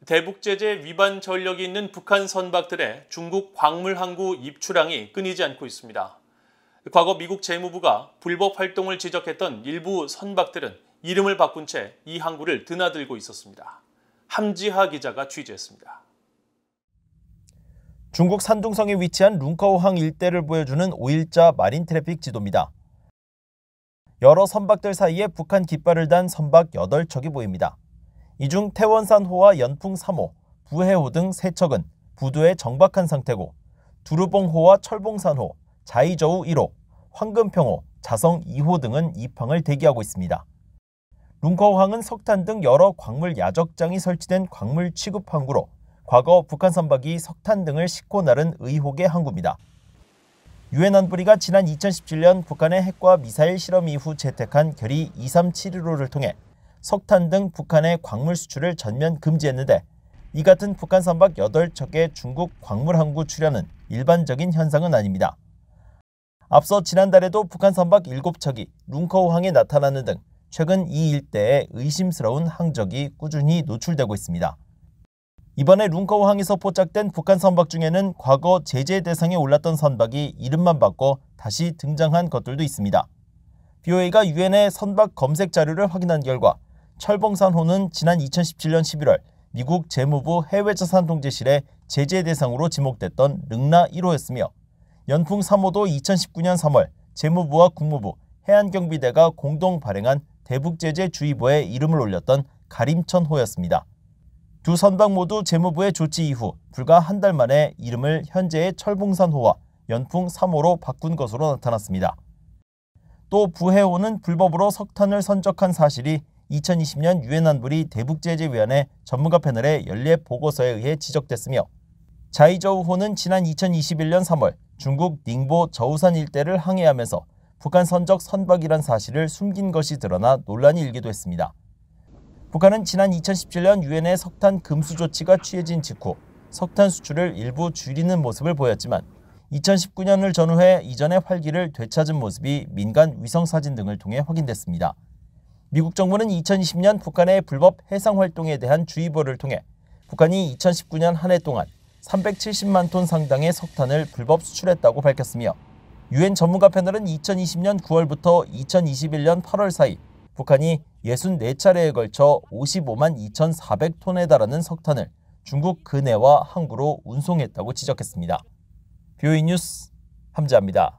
대북제재 위반 전력이 있는 북한 선박들의 중국 광물 항구 입출항이 끊이지 않고 있습니다. 과거 미국 재무부가 불법 활동을 지적했던 일부 선박들은 이름을 바꾼 채 이 항구를 드나들고 있었습니다. 함지하 기자가 취재했습니다. 중국 산둥성에 위치한 룽커우항 일대를 보여주는 5일자 마린 트래픽 지도입니다. 여러 선박들 사이에 북한 깃발을 단 선박 8척이 보입니다. 이 중 태원산호와 연풍 3호, 부해호 등 3척은 부두에 정박한 상태고 두루봉호와 철봉산호, 자이저우 1호, 황금평호, 자성 2호 등은 입항을 대기하고 있습니다. 룽커우항은 석탄 등 여러 광물 야적장이 설치된 광물 취급 항구로 과거 북한 선박이 석탄 등을 싣고 나른 의혹의 항구입니다. 유엔 안보리가 지난 2017년 북한의 핵과 미사일 실험 이후 채택한 결의 2371호를 통해 석탄 등 북한의 광물 수출을 전면 금지했는데 이 같은 북한 선박 8척의 중국 광물 항구 출현은 일반적인 현상은 아닙니다. 앞서 지난달에도 북한 선박 7척이 룽커우항에 나타나는 등 최근 이 일대에 의심스러운 항적이 꾸준히 노출되고 있습니다. 이번에 룽커우항에서 포착된 북한 선박 중에는 과거 제재 대상에 올랐던 선박이 이름만 바꿔 다시 등장한 것들도 있습니다. BOA가 유엔의 선박 검색 자료를 확인한 결과 철봉산호는 지난 2017년 11월 미국 재무부 해외자산통제실의 제재 대상으로 지목됐던 릉나 1호였으며 연풍 3호도 2019년 3월 재무부와 국무부, 해안경비대가 공동 발행한 대북제재주의보에 이름을 올렸던 가림천호였습니다. 두 선박 모두 재무부의 조치 이후 불과 한 달 만에 이름을 현재의 철봉산호와 연풍 3호로 바꾼 것으로 나타났습니다. 또 부해호는 불법으로 석탄을 선적한 사실이 2020년 유엔 안보리 대북제재위원회 전문가 패널의 연례 보고서에 의해 지적됐으며 자이저우호는 지난 2021년 3월 중국 닝보 저우산 일대를 항해하면서 북한 선적 선박이란 사실을 숨긴 것이 드러나 논란이 일기도 했습니다. 북한은 지난 2017년 유엔의 석탄 금수 조치가 취해진 직후 석탄 수출을 일부 줄이는 모습을 보였지만 2019년을 전후해 이전의 활기를 되찾은 모습이 민간 위성사진 등을 통해 확인됐습니다. 미국 정부는 2020년 북한의 불법 해상 활동에 대한 주의보를 통해 북한이 2019년 한 해 동안 370만 톤 상당의 석탄을 불법 수출했다고 밝혔으며 유엔 전문가 패널은 2020년 9월부터 2021년 8월 사이 북한이 64차례에 걸쳐 55만 2,400톤에 달하는 석탄을 중국 근해와 항구로 운송했다고 지적했습니다. BOA 뉴스 함지아입니다.